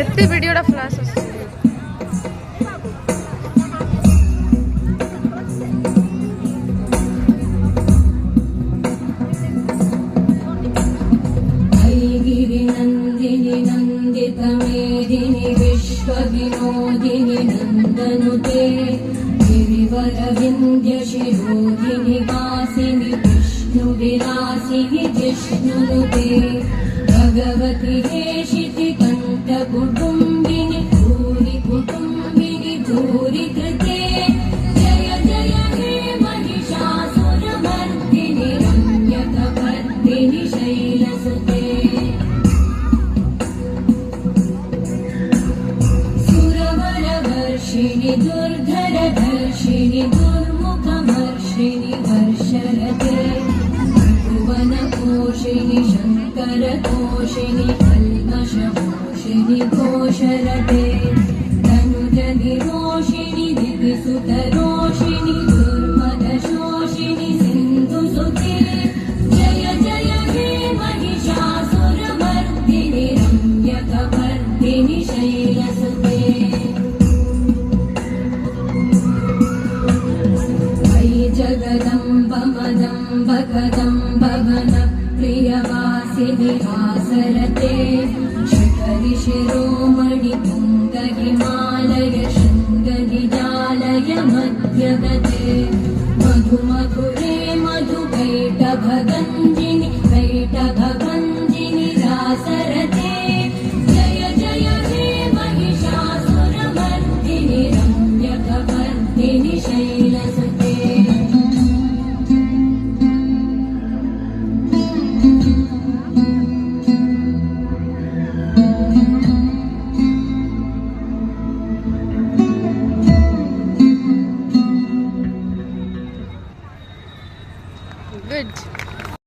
ఎత్తి వీడియోడ ఫ్లాష్ వస్తుంది. ఐగిరి నందిని నందిత మేదిని విశ్వ వినోదిని నందనుతే గిరివర వింధ్య శిరోధిని వాసిని విష్ణు విలాసిని జిష్ణునుతే భగవతి हेशिति कंठ कुटुंबिनि भूरि कुटुंबिनि भूरि कृते जय जय हे महिषासुरमर्दिनि रम्यकपर्दिनि शैलसुते सुरवरवर्षिणि दुर्धरधर्षिणि दुर्मुखमर्षिणि वर्षरते भुवनपोषिणि शङ्करतोषिणि कल्मषमोषिणि घोषरते तनुजनिरोषिणि दिविसुतरोषिणि दुर्मदशोषिणि सिन्धुसुते जय जय हे महिषासुरमर्दिनि रम्यकपर्दिनि शैलसुते मयि जगदम्ब मदम्ब कदम्ब वन प्रियवासिनि हासरते शिखरि शिरोमणि तुङ्ग हिमालय शृङ्गनिजालय मध्यगते मधु मधुरे मधुकैटभगञ्जिनि कैटभगञ्जिनि रासरते जय जय हे महिषासुरमर्दिनि रम्यकपर्दिनि शैलसुते Good.